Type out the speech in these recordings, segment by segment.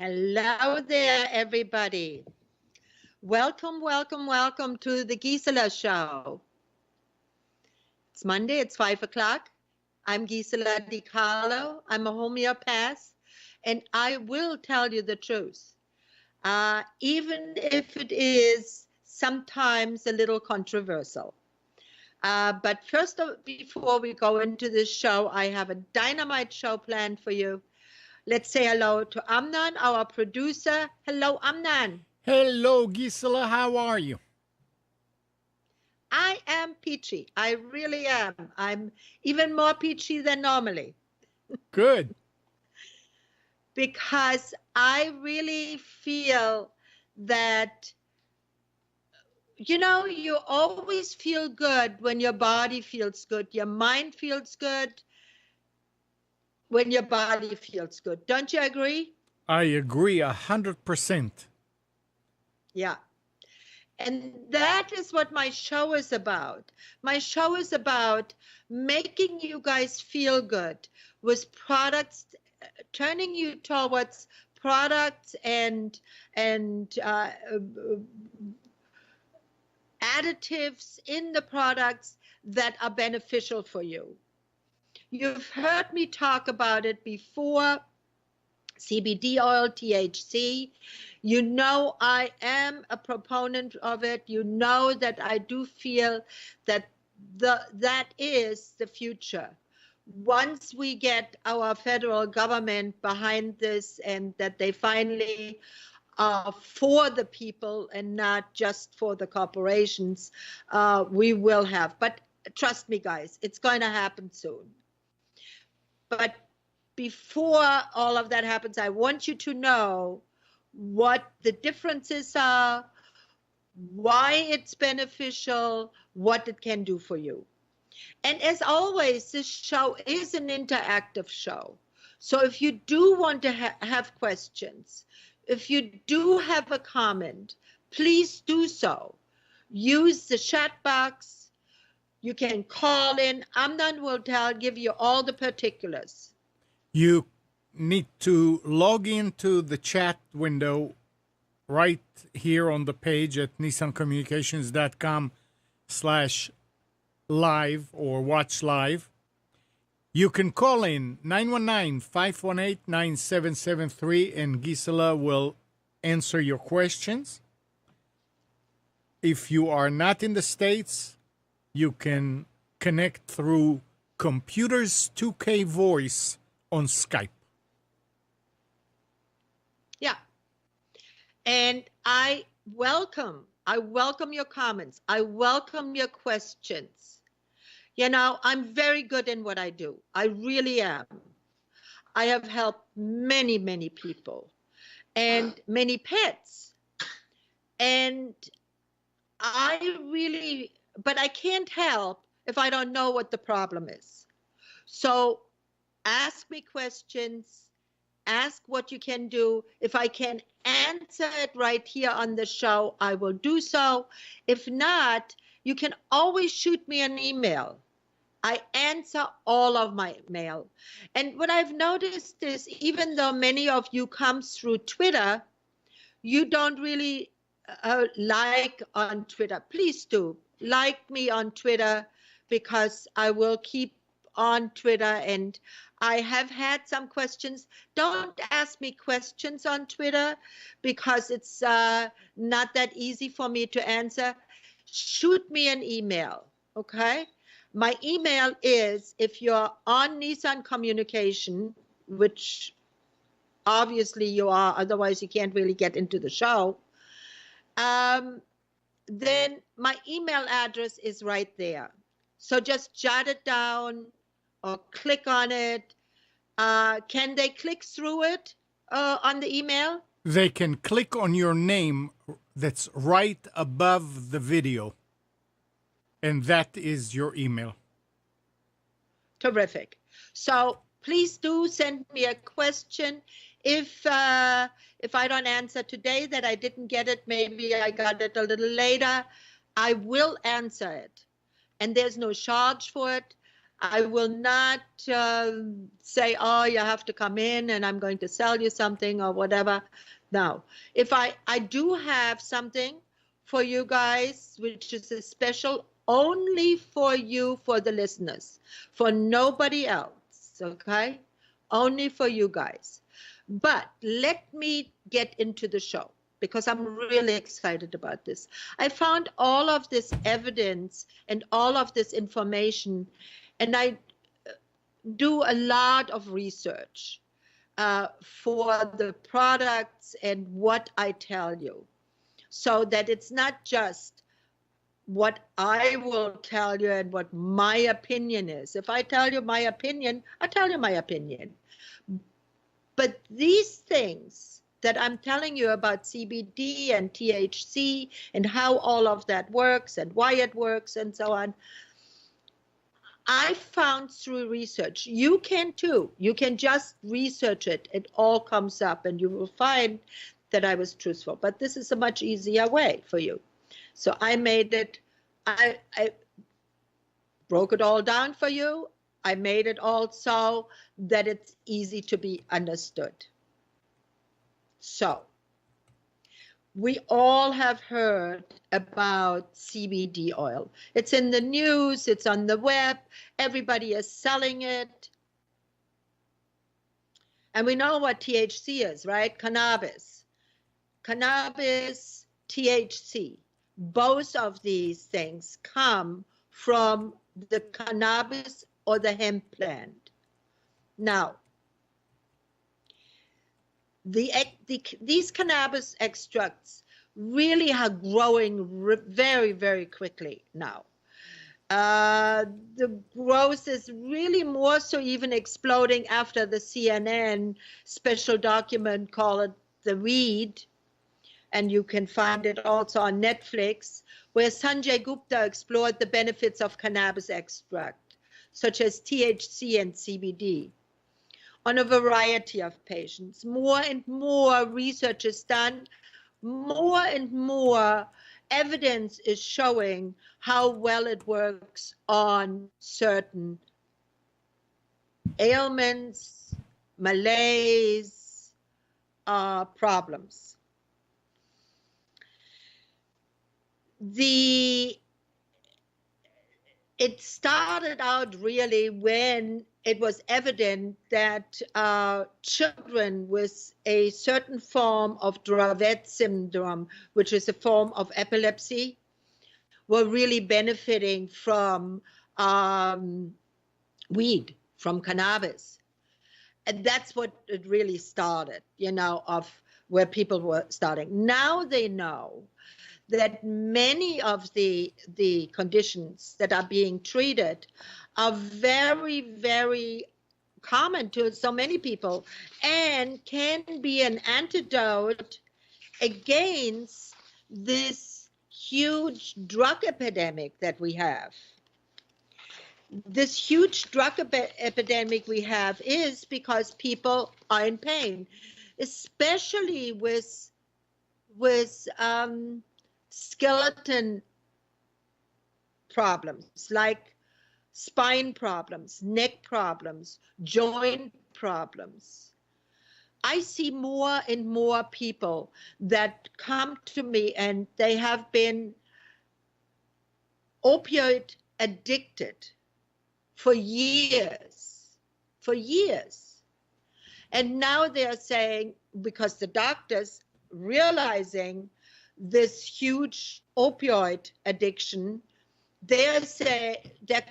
Hello there, everybody. Welcome, welcome, welcome to the Gisela Show. It's Monday, it's 5 o'clock. I'm Gisela DiCarlo. I'm a homeopath, and I will tell you the truth, even if it is sometimes a little controversial. But first, before we go into this show, I have a dynamite show planned for you. Let's say hello to Amnon, our producer. Hello, Amnon. Hello, Gisela. How are you? I am peachy. I really am. I'm even more peachy than normally. Good. Because I really feel that, you always feel good when your body feels good. Your mind feels good when your body feels good. Don't you agree? I agree 100%. Yeah. And that is what my show is about. My show is about making you guys feel good with products, turning you towards products and additives in the products that are beneficial for you. You've heard me talk about it before. CBD oil, THC. You know I am a proponent of it. You know that I do feel that that is the future. Once we get our federal government behind this and that they finally are for the people and not just for the corporations, we will have. But trust me, guys, it's going to happen soon. But before all of that happens, I want you to know what the differences are, why it's beneficial, what it can do for you. And as always, this show is an interactive show. So if you do want to have questions, if you do have a comment, please do so. Use the chat box. You can call in. Amnon will give you all the particulars. You need to log into the chat window right here on the page at nissancommunications.com/live or watch live. You can call in 919-518-9773 and Gisela will answer your questions. If you are not in the States, you can connect through Computers 2K Voice on Skype. Yeah. And I welcome your comments. I welcome your questions. I'm very good in what I do. I really am. I have helped many, many people and many pets. And but I can't help if I don't know what the problem is. So ask me questions, ask what you can do. If I can answer it right here on the show, I will do so. If not, you can always shoot me an email. I answer all of my mail. And what I've noticed is even though many of you come through Twitter, you don't really like on Twitter. Please do like me on Twitter because I will keep on Twitter, and I have had some questions. Don't ask me questions on Twitter because it's not that easy for me to answer. Shoot me an email, okay? My email is, if you're on Nissan Communication, which obviously you are, otherwise you can't really get into the show, then my email address is right there. So just jot it down or click on it. Can they click through it on the email? They can click on your name that's right above the video. And that is your email. Terrific. So please do send me a question. If I don't answer today, that I didn't get it, maybe I got it a little later, I will answer it. And there's no charge for it. I will not say, oh, you have to come in and I'm going to sell you something or whatever. No, if I do have something for you guys, which is a special only for you, for the listeners, for nobody else, okay? Only for you guys. But let me get into the show because I'm really excited about this. I found all of this evidence and all of this information, and I do a lot of research for the products and what I tell you, so that it's not just what I will tell you and what my opinion is. If I tell you my opinion, I tell you my opinion. But these things that I'm telling you about CBD and THC and how all of that works and why it works and so on, I found through research. You can too. You can just research it. It all comes up and you will find that I was truthful. But this is a much easier way for you. So I made it, I broke it all down for you. I made it all so that it's easy to be understood. So we all have heard about CBD oil. It's in the news, it's on the web, everybody is selling it. And we know what THC is, right? Cannabis. Cannabis, THC. Both of these things come from the cannabis or the hemp plant. Now, these cannabis extracts really are growing very, very quickly now. The growth is really more so even exploding after the CNN special document called The Weed, and you can find it also on Netflix, where Sanjay Gupta explored the benefits of cannabis extract, such as THC and CBD, on a variety of patients. More and more research is done. More and more evidence is showing how well it works on certain ailments, malaise, problems. It started out really when it was evident that children with a certain form of Dravet syndrome, which is a form of epilepsy, were really benefiting from weed, from cannabis. And that's what it really started, of where people were starting. Now they know that many of the conditions that are being treated are very, very common to so many people and can be an antidote against this huge drug epidemic that we have. This huge drug epidemic we have is because people are in pain, especially with skeleton problems like spine problems, neck problems, joint problems. I see more and more people that come to me and they have been opioid addicted for years. And now they're saying, because the doctors realizing this huge opioid addiction, they're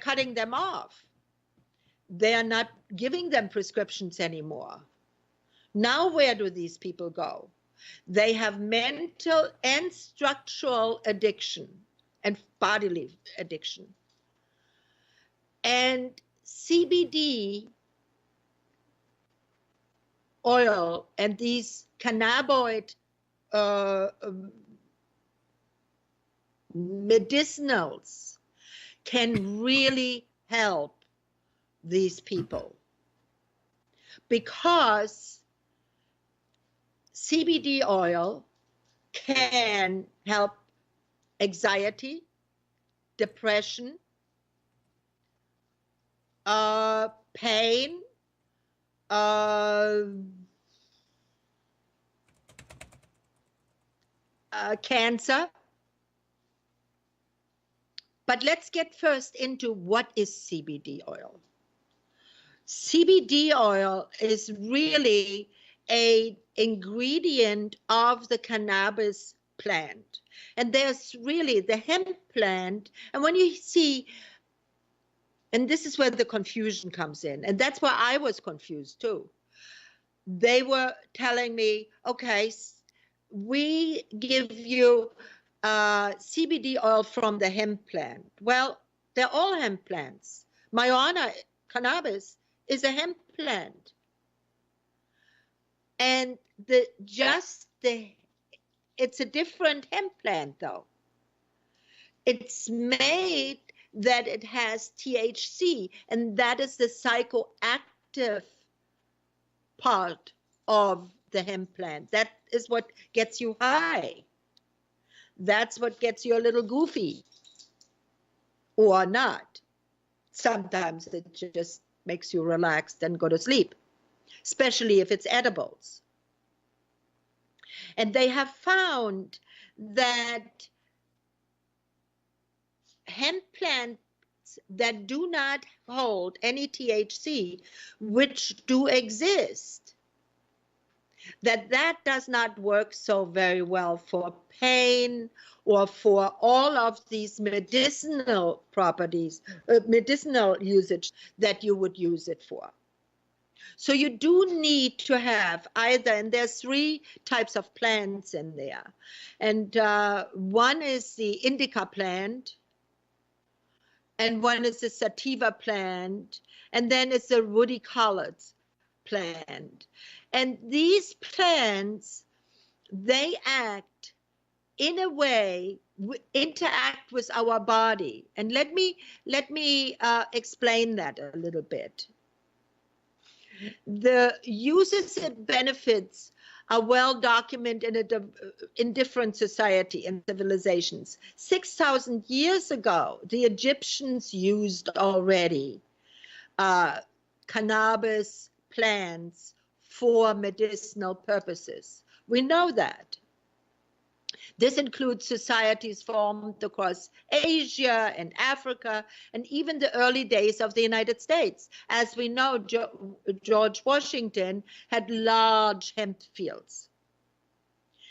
cutting them off. They're not giving them prescriptions anymore. Now where do these people go? They have mental and structural addiction and bodily addiction. And CBD oil and these cannabinoid medicinals can really help these people, because CBD oil can help anxiety, depression, pain, uh, cancer. But let's get first into what is CBD oil. CBD oil is really an ingredient of the cannabis plant. And there's really the hemp plant. And when you see, and this is where the confusion comes in, and that's where I was confused too. They were telling me, okay, we give you CBD oil from the hemp plant. Well, they're all hemp plants. Marijuana, cannabis, is a hemp plant. And it's a different hemp plant though. It's made that it has THC, and that is the psychoactive part of the hemp plant. That is what gets you high. That's what gets you a little goofy, or not. Sometimes it just makes you relaxed and go to sleep, especially if it's edibles. And they have found that hemp plants that do not hold any THC, which do exist, that does not work so very well for pain or for all of these medicinal properties, medicinal usage that you would use it for. So you do need to have either, and there's 3 types of plants in there. And one is the indica plant, and one is the sativa plant, and then it's the rudicola plant. And these plants, they act in a way, interact with our body. And let me explain that a little bit. The uses and benefits are well documented in different society and civilizations. 6,000 years ago, the Egyptians used already cannabis plants for medicinal purposes. We know that. This includes societies formed across Asia and Africa, and even the early days of the United States. As we know, George Washington had large hemp fields.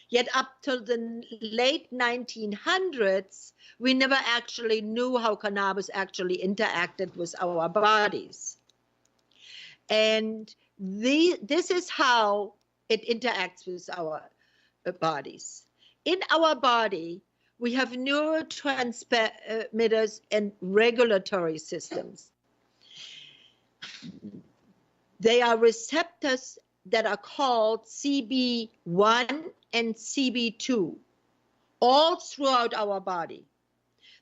Yet up till the late 1900s, we never actually knew how cannabis actually interacted with our bodies. And this is how it interacts with our bodies. In our body, we have neurotransmitters and regulatory systems. They are receptors that are called CB1 and CB2, all throughout our body.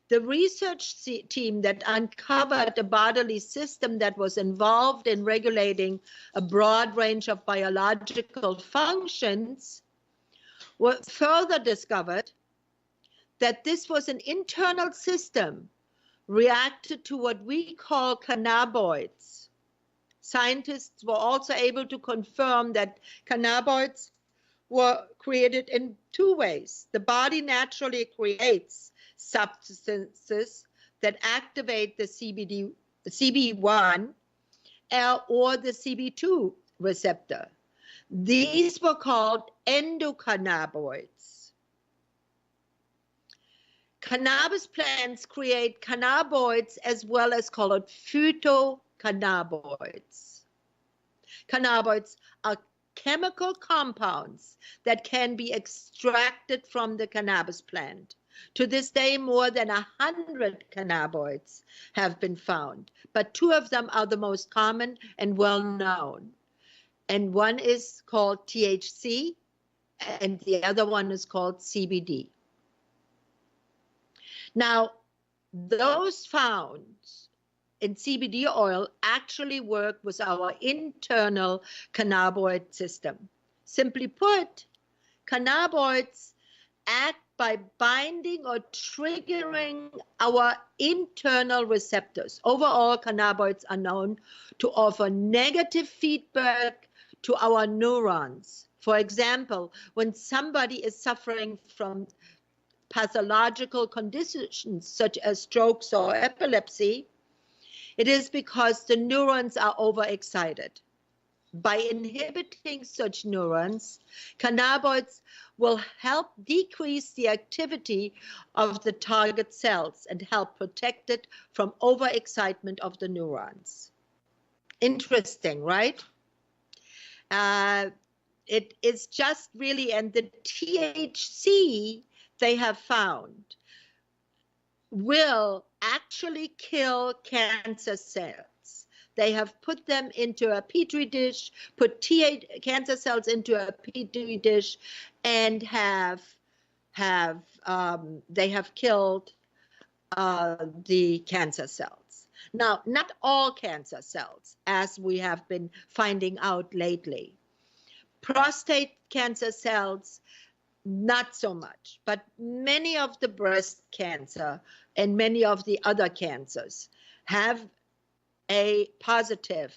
The research team that uncovered the bodily system that was involved in regulating a broad range of biological functions further discovered that this was an internal system reacted to what we call cannabinoids. Scientists were also able to confirm that cannabinoids were created in 2 ways. The body naturally creates substances that activate the CB1 or the CB2 receptor. These were called endocannabinoids. Cannabis plants create cannabinoids as well as called phytocannabinoids. Cannabinoids are chemical compounds that can be extracted from the cannabis plant. To this day, more than 100 cannabinoids have been found, but 2 of them are the most common and well known. And one is called THC, and the other one is called CBD. Now, those found in CBD oil actually work with our internal cannabinoid system. Simply put, cannabinoids act by binding or triggering our internal receptors. Overall, cannabinoids are known to offer negative feedback to our neurons. For example, when somebody is suffering from pathological conditions such as strokes or epilepsy, it is because the neurons are overexcited. By inhibiting such neurons, cannabinoids will help decrease the activity of the target cells and help protect it from overexcitement of the neurons. Interesting, right? It is just really, and the THC they have found will actually kill cancer cells. They have put them into a petri dish, put cancer cells into a petri dish, and they have killed the cancer cells. Now, not all cancer cells, as we have been finding out lately. Prostate cancer cells, not so much, but many of the breast cancer and many of the other cancers have a positive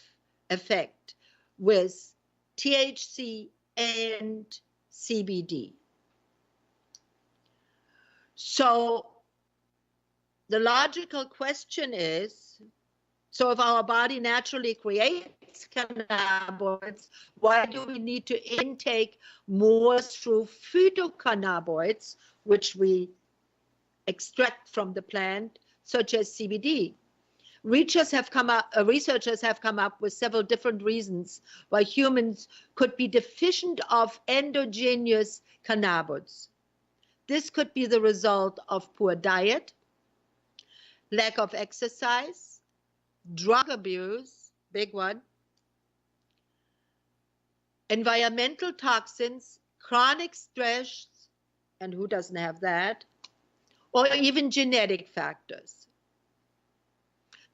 effect with THC and CBD. So the logical question is, so if our body naturally creates cannabinoids, why do we need to intake more through phytocannabinoids, which we extract from the plant, such as CBD? Researchers have come up with several different reasons why humans could be deficient of endogenous cannabinoids. This could be the result of poor diet, lack of exercise, drug abuse, big one, environmental toxins, chronic stress, and who doesn't have that, or even genetic factors.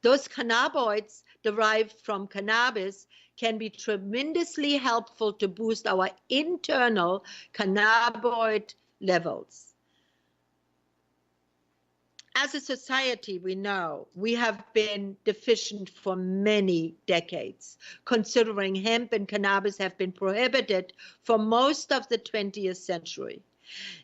Those cannabinoids derived from cannabis can be tremendously helpful to boost our internal cannabinoid levels. As a society, we know we have been deficient for many decades, considering hemp and cannabis have been prohibited for most of the 20th century.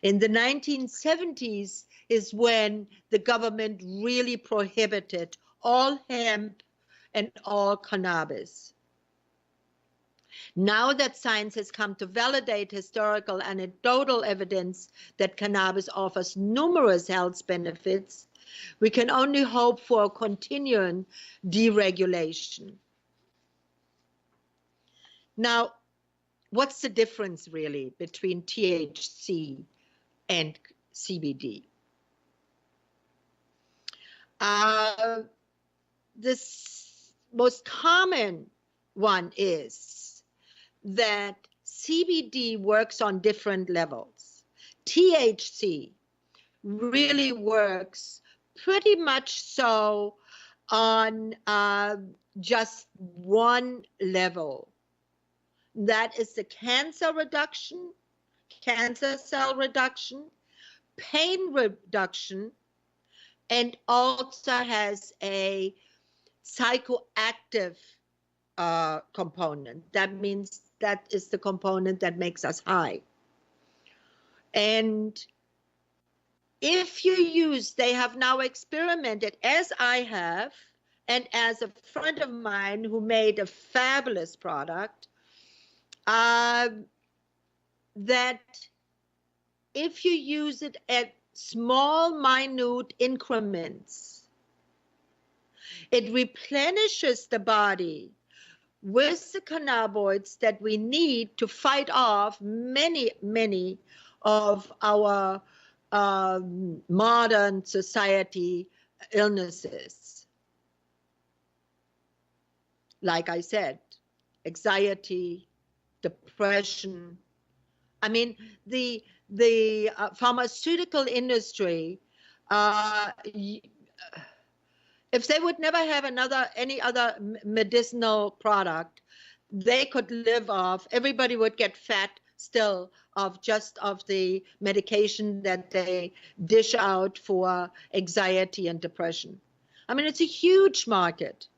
In the 1970s is when the government really prohibited all hemp and all cannabis. Now that science has come to validate historical anecdotal evidence that cannabis offers numerous health benefits, we can only hope for a continuing deregulation. Now, what's the difference really between THC and CBD? The most common one is that CBD works on different levels. THC really works pretty much so on just one level. That is the cancer cell reduction, pain reduction, and also has a psychoactive component. That means that is the component that makes us high. And if you use, they have now experimented, as I have, and as a friend of mine who made a fabulous product, that if you use it at small, minute increments, it replenishes the body with the cannabinoids that we need to fight off many of our modern society illnesses. Like I said, anxiety, depression. I mean, the pharmaceutical industry, if they would never have any other medicinal product, they could live off, everybody would get fat still of the medication that they dish out for anxiety and depression. I mean, it's a huge market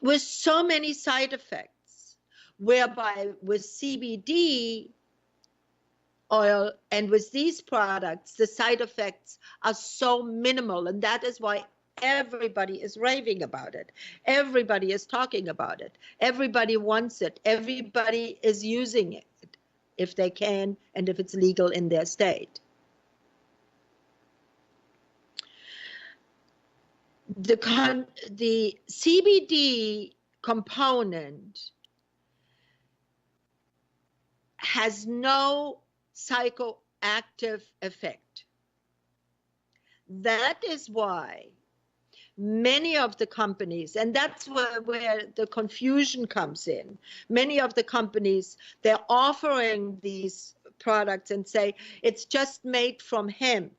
with so many side effects, whereby with CBD oil and with these products, the side effects are so minimal, and that is why everybody is raving about it. Everybody is talking about it. Everybody wants it. Everybody is using it if they can and if it's legal in their state. The CBD component has no psychoactive effect. That is why many of the companies, and that's where the confusion comes in, many of the companies, they're offering these products and say it's just made from hemp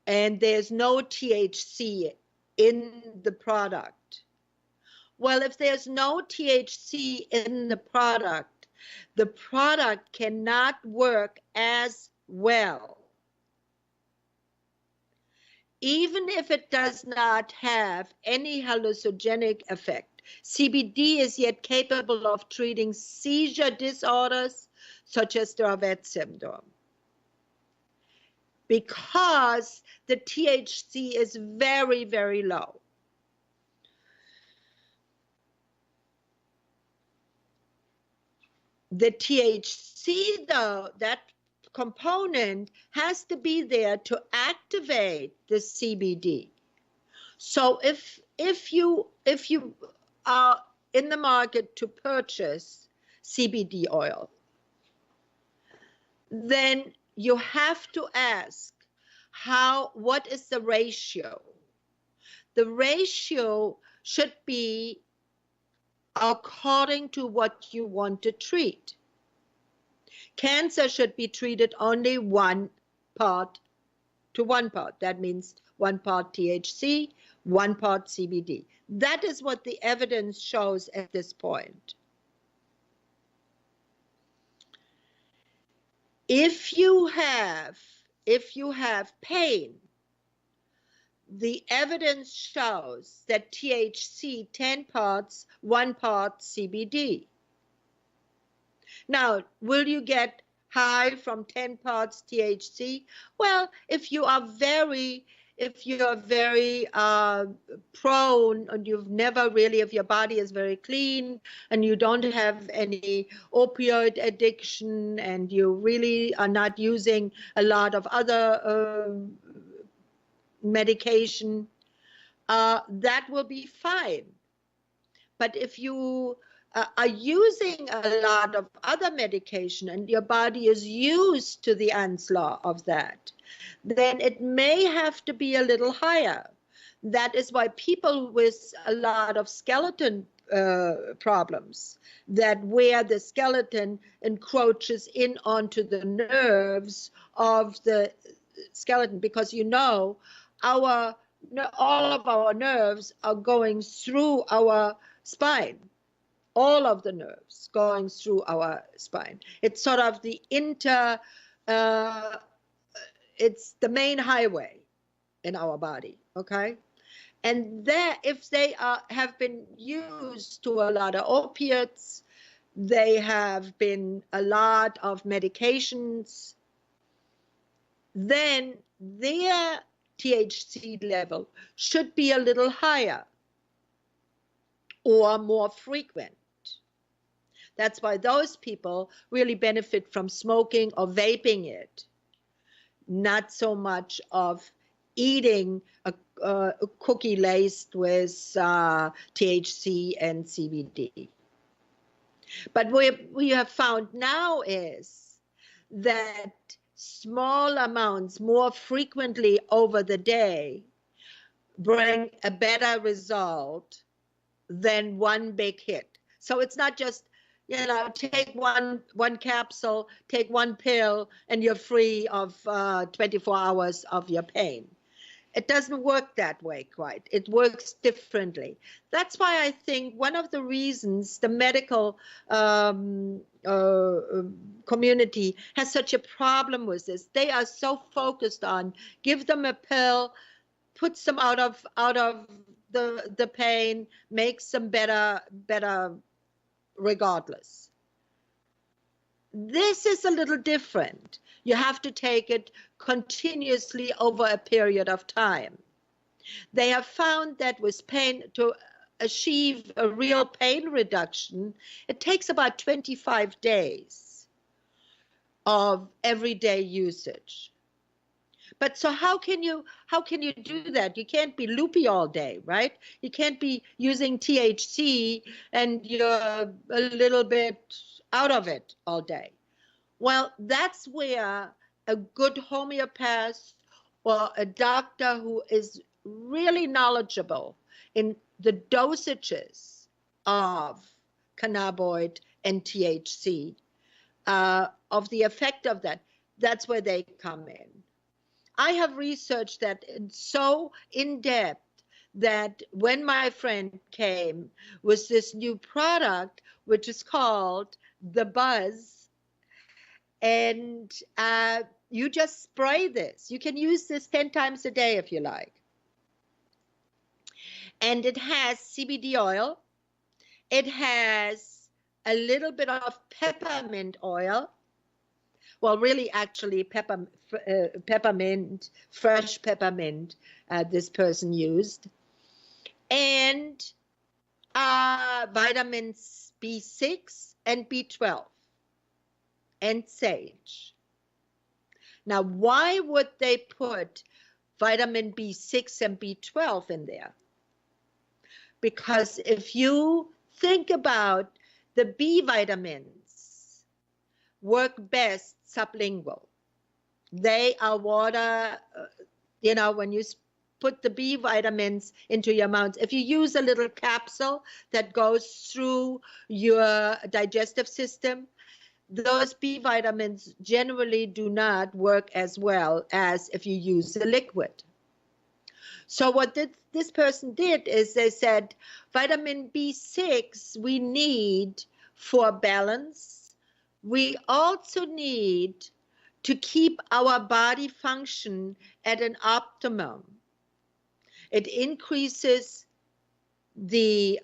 and there's no THC in the product. Well, if there's no THC in the product cannot work as well. Even if it does not have any hallucinogenic effect, CBD is yet capable of treating seizure disorders such as Dravet syndrome, because the THC is very, very low. The THC, though, that component has to be there to activate the CBD. So if you are in the market to purchase CBD oil, then you have to ask what is the ratio? The ratio should be according to what you want to treat. Cancer should be treated only 1 part to 1 part. That means 1 part THC, 1 part CBD. That is what the evidence shows at this point. If you have pain, the evidence shows that THC 10 parts, 1 part CBD. Now, will you get high from 10 parts THC? Well, if you are very prone and you've never really, if your body is very clean and you don't have any opioid addiction and you really are not using a lot of other medication, that will be fine. But if you are using a lot of other medication and your body is used to the onslaught of that, then it may have to be a little higher. That is why people with a lot of skeleton problems, that where the skeleton encroaches in onto the nerves of the skeleton, because all of our nerves are going through our spine. All of the nerves going through our spine. It's sort of the it's the main highway in our body, okay? And if they have been used to a lot of opiates, they have been a lot of medications, then their THC level should be a little higher or more frequent. That's why those people really benefit from smoking or vaping it, not so much of eating a cookie laced with THC and CBD. But what we have found now is that small amounts more frequently over the day bring a better result than one big hit. So it's not just, take one capsule, take one pill, and you're free of 24 hours of your pain. It doesn't work that way quite. It works differently. That's why I think one of the reasons the medical community has such a problem with this. They are so focused on give them a pill, puts them out of the pain, makes them better regardless. This is a little different. You have to take it continuously over a period of time. They have found that with pain, to achieve a real pain reduction, it takes about 25 days of everyday usage. But so how can you do that? You can't be loopy all day, right? You can't be using THC and you're a little bit out of it all day. Well, that's where a good homeopath or a doctor who is really knowledgeable in the dosages of cannabinoid and THC, of the effect of that, that's where they come in. I have researched that so in depth that when my friend came with this new product, which is called the Buzz, and you just spray this. You can use this 10 times a day if you like. And it has CBD oil. It has a little bit of peppermint oil. Well, really, actually, peppermint, fresh peppermint, this person used. And vitamins B6 and B12 and sage. Now, why would they put vitamin B6 and B12 in there? Because if you think about the B vitamins, work best sublingual. They are water, when you put the B vitamins into your mouth. If you use a little capsule that goes through your digestive system, those B vitamins generally do not work as well as if you use the liquid. So what this person did is they said, vitamin B6 we need for balance. We also need to keep our body function at an optimum. It increases the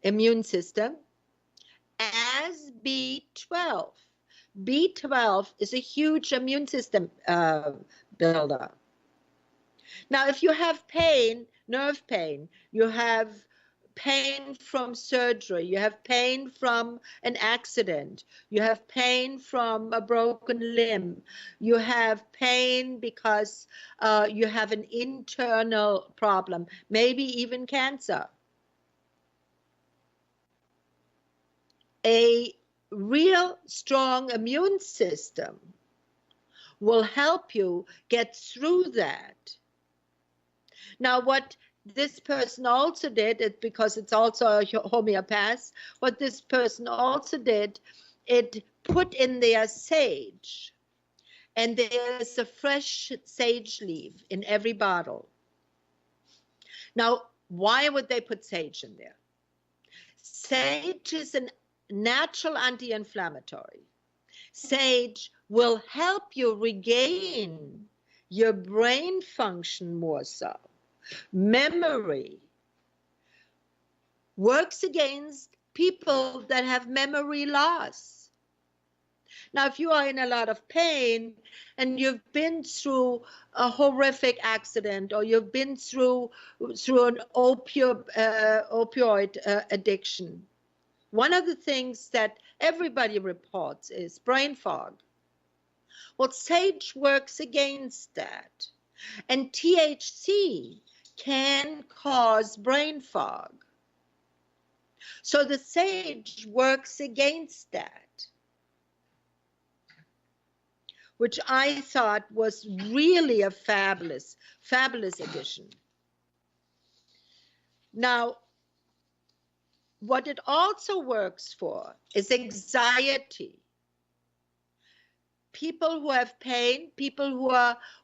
immune system, as B12. B12 is a huge immune system builder. Now, if you have pain, nerve pain, you have pain from surgery, you have pain from an accident, you have pain from a broken limb, you have pain because you have an internal problem, maybe even cancer. A real strong immune system will help you get through that. Now, what this person also did, because it's also a homeopath, what this person also did, it put in there sage. And there's a fresh sage leaf in every bottle. Now, why would they put sage in there? Sage is a natural anti-inflammatory. Sage will help you regain your brain function more so. Memory works against people that have memory loss. Now, if you are in a lot of pain and you've been through a horrific accident or you've been through an opioid addiction, one of the things that everybody reports is brain fog. Well, sage works against that. And THC can cause brain fog. So the sage works against that, which I thought was really a fabulous addition. Now, what it also works for is anxiety. people who have pain, people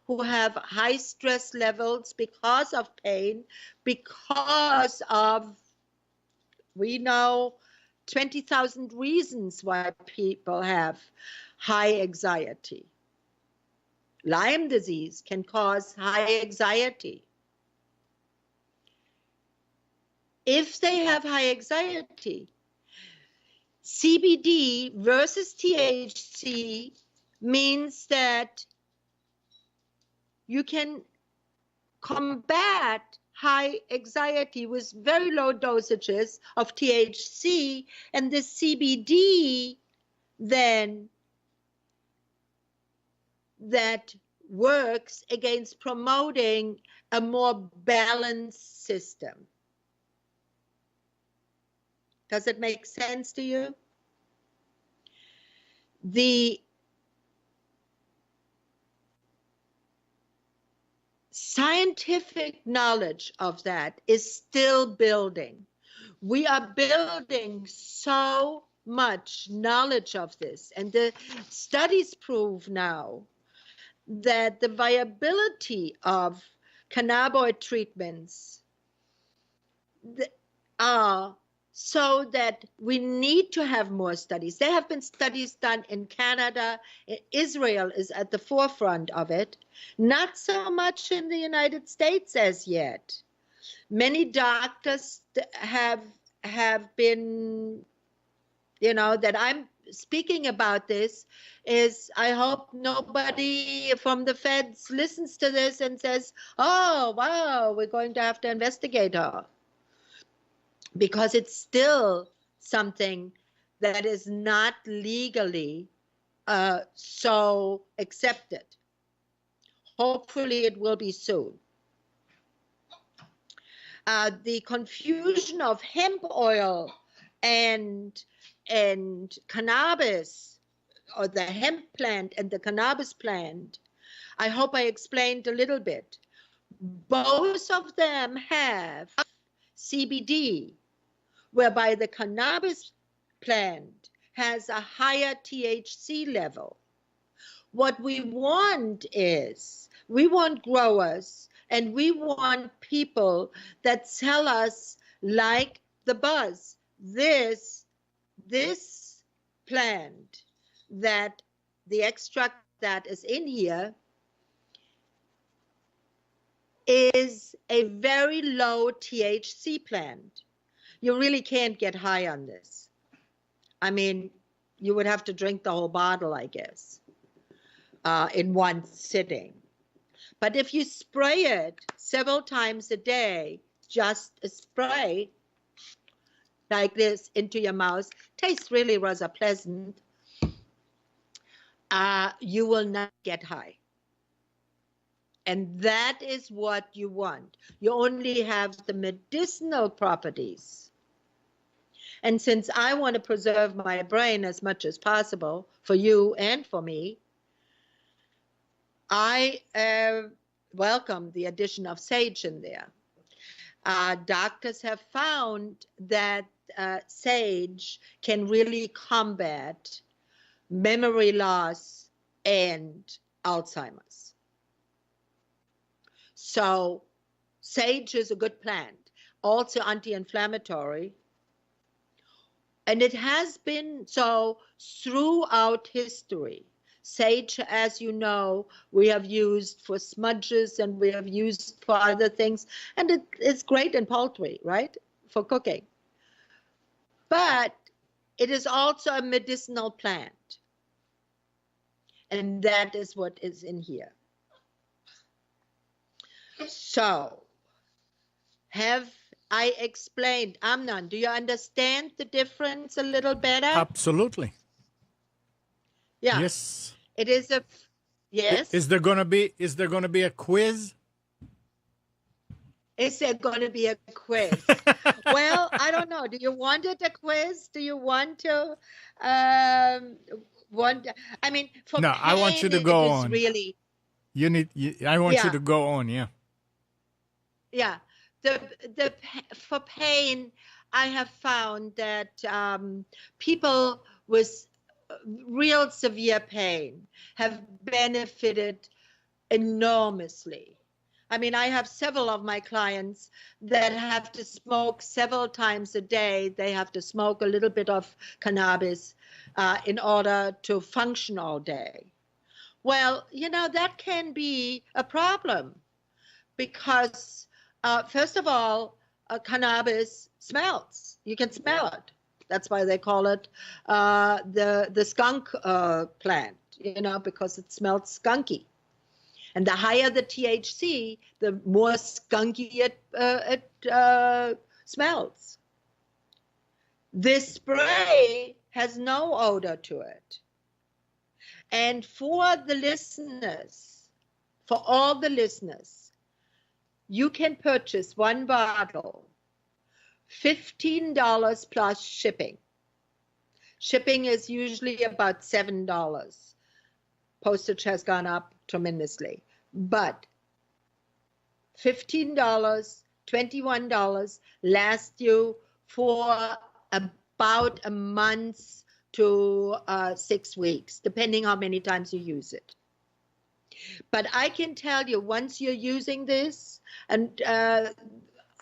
who have high stress levels because of pain, because of, we know 20,000 reasons why people have high anxiety. Lyme disease can cause high anxiety. If they have high anxiety, CBD versus THC means that you can combat high anxiety with very low dosages of THC, and the CBD then that works against promoting a more balanced system. Does it make sense to you? The scientific knowledge of that is still building. We are building so much knowledge of this, and the studies prove now that the viability of cannabinoid treatments are so that we need to have more studies. There have been studies done in Canada. Israel is at the forefront of it. Not so much in the United States as yet. Many doctors have been, that I'm speaking about this is, I hope nobody from the feds listens to this and says, oh, wow, we're going to have to investigate her. Because it's still something that is not legally so accepted. Hopefully it will be soon. The confusion of hemp oil and cannabis, or the hemp plant and the cannabis plant, I hope I explained a little bit. Both of them have CBD, whereby the cannabis plant has a higher THC level. What we want is, we want growers and we want people that tell us, like the buzz, this plant, that the extract that is in here is a very low THC plant. You really can't get high on this. I mean, you would have to drink the whole bottle, I guess, in one sitting. But if you spray it several times a day, just a spray like this into your mouth, tastes really rather pleasant, you will not get high. And that is what you want. You only have the medicinal properties. And since I want to preserve my brain as much as possible for you and for me, I welcome the addition of sage in there. Doctors have found that sage can really combat memory loss and Alzheimer's. So sage is a good plant, also anti-inflammatory. And it has been so throughout history. Sage, as you know, we have used for smudges and we have used for other things. And it's great in poultry, right? For cooking. But it is also a medicinal plant. And that is what is in here. So, have I explained, Amnon, do you understand the difference a little better? Absolutely. Yeah. Yes. It is a, yes. Is there gonna be a quiz? Is there going to be a quiz? Well, I don't know. Do you want it a quiz? Do you want to I mean, for no, pain, I want you to go on. Really, I want you to go on, yeah. Yeah. For pain, I have found that people with real severe pain have benefited enormously. I mean, I have several of my clients that have to smoke several times a day. They have to smoke a little bit of cannabis in order to function all day. Well, that can be a problem because, first of all, cannabis smells. You can smell it. That's why they call it the skunk plant, because it smells skunky. And the higher the THC, the more skunky it smells. This spray has no odor to it. And for all the listeners, you can purchase one bottle, $15 plus shipping. Shipping is usually about $7. Postage has gone up tremendously, but $15, $21 last you for about a month to 6 weeks, depending how many times you use it. But I can tell you, once you're using this, and I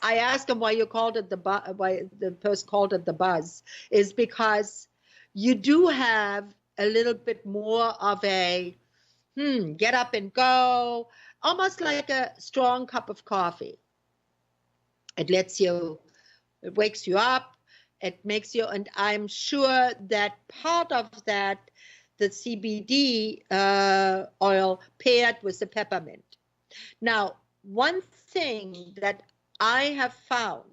asked him why you called it why the person called it the buzz, is because you do have a little bit more of a get up and go, almost like a strong cup of coffee. It wakes you up, it makes you, and I'm sure that part of that, the CBD oil paired with the peppermint. Now, one thing that I have found,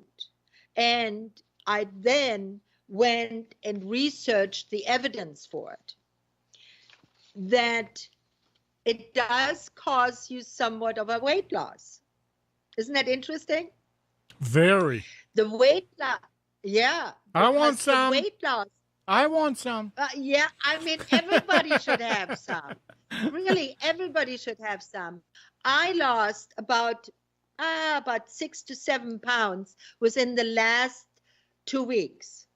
and I then went and researched the evidence for it, that it does cause you somewhat of a weight loss. Isn't that interesting? Very. The weight loss, yeah. I want some. The weight loss. I want some. Yeah, I mean, everybody should have some. Really, everybody should have some. I lost about 6 to 7 pounds within the last 2 weeks.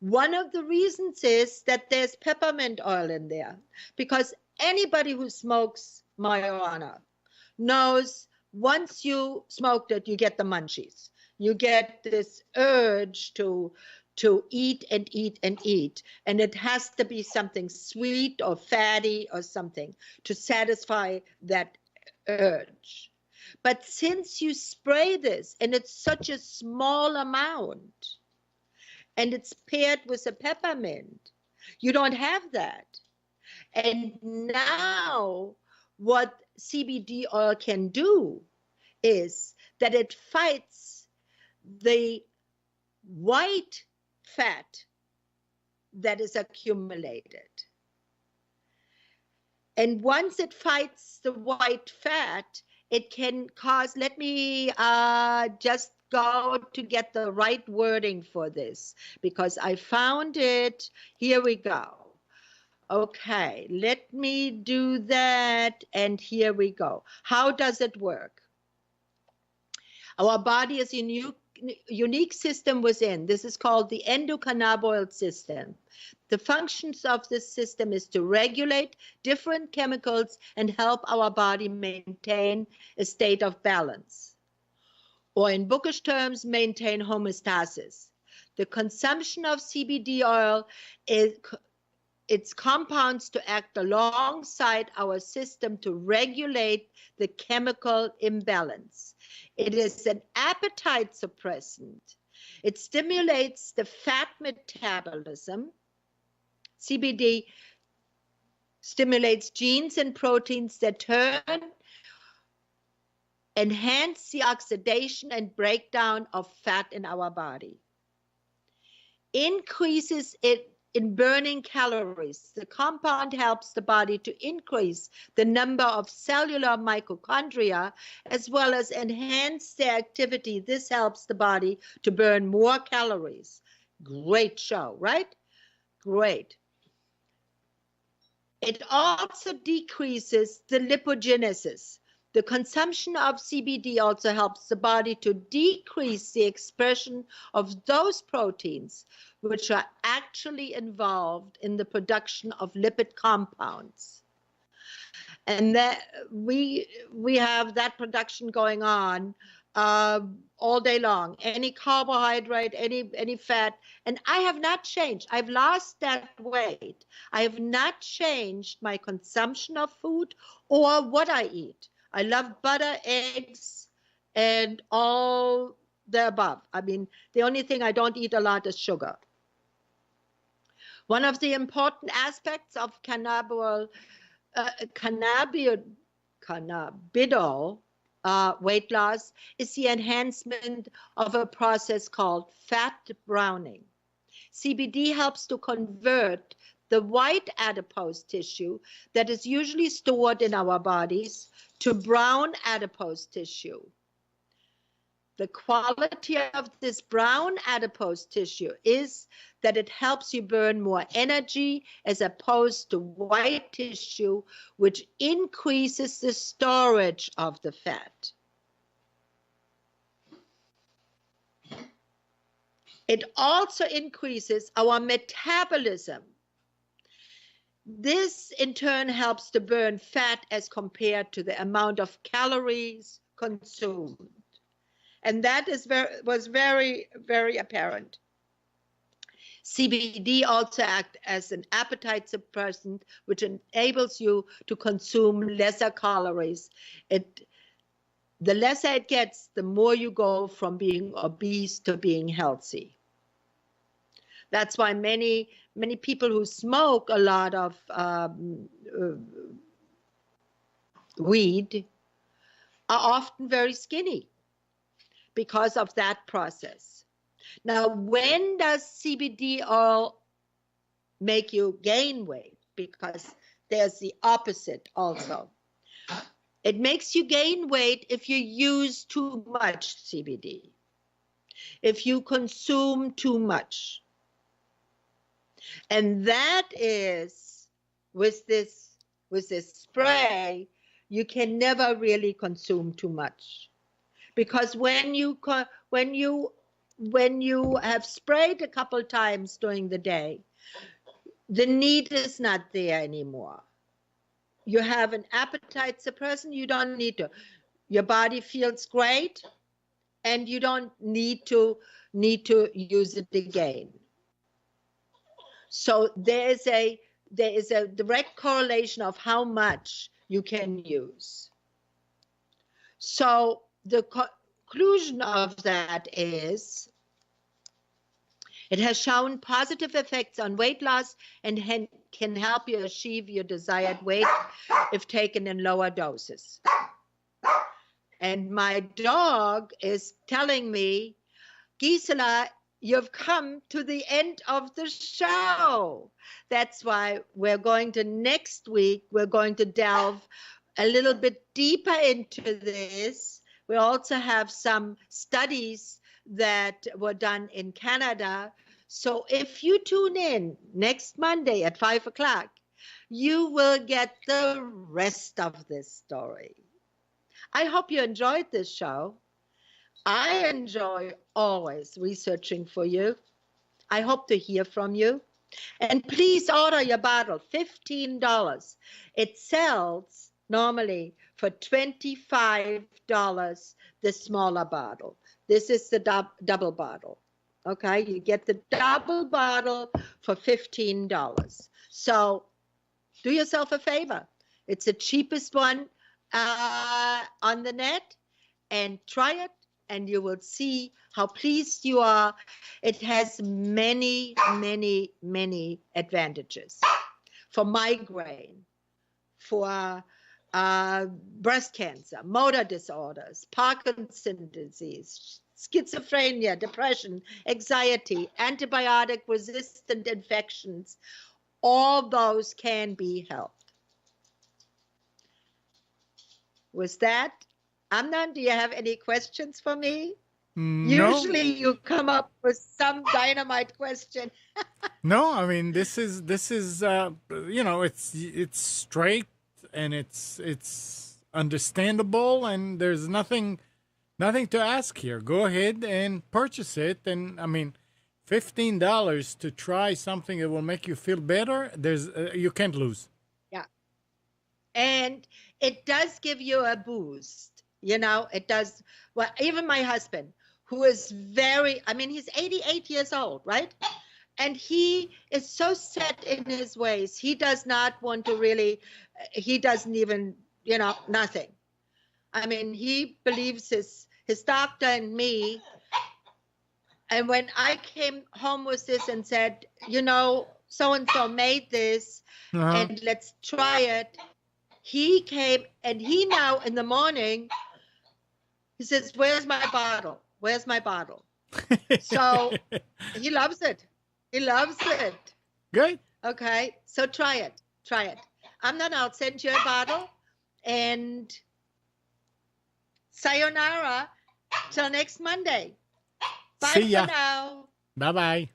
One of the reasons is that there's peppermint oil in there, because anybody who smokes marijuana knows once you smoked it, you get the munchies. You get this urge to eat and eat and eat. And it has to be something sweet or fatty or something to satisfy that urge. But since you spray this, and it's such a small amount, and it's paired with a peppermint, you don't have that. And now what CBD oil can do is that it fights the white fat that is accumulated. And once it fights the white fat, it can cause, let me just go to get the right wording for this, because I found it. Here we go. Okay, let me do that, and here we go. How does it work? Our body is a unique system within. This is called the endocannabinoid system. The functions of this system is to regulate different chemicals and help our body maintain a state of balance, or in bookish terms, maintain homeostasis. The consumption of CBD oil is its compounds to act alongside our system to regulate the chemical imbalance. It is an appetite suppressant. It stimulates the fat metabolism. CBD stimulates genes and proteins that enhance the oxidation and breakdown of fat in our body. Increases it in burning calories. The compound helps the body to increase the number of cellular mitochondria as well as enhance their activity. This helps the body to burn more calories. Great show, right? Great. It also decreases the lipogenesis. The consumption of CBD also helps the body to decrease the expression of those proteins which are actually involved in the production of lipid compounds. And that we have that production going on all day long. Any carbohydrate, any fat, and I have not changed. I've lost that weight. I have not changed my consumption of food or what I eat. I love butter, eggs, and all the above. I mean, the only thing I don't eat a lot is sugar. One of the important aspects of cannabidiol weight loss is the enhancement of a process called fat browning. CBD helps to convert the white adipose tissue that is usually stored in our bodies to brown adipose tissue. The quality of this brown adipose tissue is that it helps you burn more energy as opposed to white tissue, which increases the storage of the fat. It also increases our metabolism. This in turn helps to burn fat as compared to the amount of calories consumed. And that was very, very apparent. CBD also acts as an appetite suppressant, which enables you to consume lesser calories. The lesser it gets, the more you go from being obese to being healthy. That's why many people who smoke a lot of weed are often very skinny because of that process. Now, when does CBD oil make you gain weight? Because there's the opposite also. It makes you gain weight if you use too much CBD, if you consume too much. And that is, with this spray, you can never really consume too much. Because when you have sprayed a couple times during the day, the need is not there anymore. You have an appetite suppressant, you don't need to. Your body feels great, and you don't need to use it again. So there is a direct correlation of how much you can use. So the conclusion of that is it has shown positive effects on weight loss and can help you achieve your desired weight if taken in lower doses. And my dog is telling me, Gisela, you've come to the end of the show. That's why next week, we're going to delve a little bit deeper into this. We also have some studies that were done in Canada. So if you tune in next Monday at 5 o'clock, you will get the rest of this story. I hope you enjoyed this show. I enjoy always researching for you. I hope to hear from you. And please order your bottle, $15. It sells normally for $25, the smaller bottle. This is the double bottle. Okay, you get the double bottle for $15. So do yourself a favor. It's the cheapest one on the net, and try it, and you will see how pleased you are. It has many, many, many advantages for migraine, for breast cancer, motor disorders, Parkinson's disease, schizophrenia, depression, anxiety, antibiotic-resistant infections. All those can be helped. With that, Amnon, do you have any questions for me? No. Usually you come up with some dynamite question. No, I mean, this is it's straight, and it's understandable, and there's nothing to ask here. Go ahead and purchase it. And I mean, $15 to try something that will make you feel better. There's you can't lose. Yeah. And it does give you a boost. You know, it does. Well, even my husband, who is he's 88 years old, right? And he is so set in his ways. He does not want to really, he doesn't even, nothing. I mean, he believes his doctor and me. And when I came home with this and said, so-and-so made this, and let's try it, he came, and he now in the morning, he says, where's my bottle? Where's my bottle? So he loves it. He loves it. Good. Okay, so try it. Try it. I'll send you a bottle. And sayonara till next Monday. Bye See ya. for now. Bye-bye.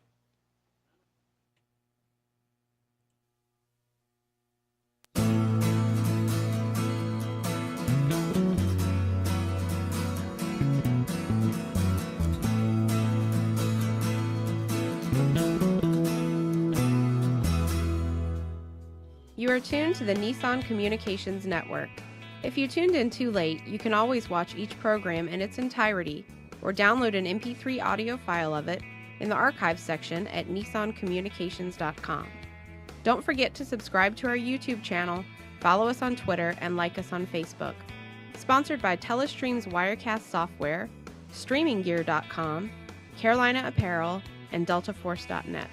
You are tuned to the Nissan Communications Network. If you tuned in too late, you can always watch each program in its entirety or download an MP3 audio file of it in the archives section at nissancommunications.com. Don't forget to subscribe to our YouTube channel, follow us on Twitter, and like us on Facebook. Sponsored by Telestream's Wirecast software, StreamingGear.com, Carolina Apparel, and DeltaForce.net.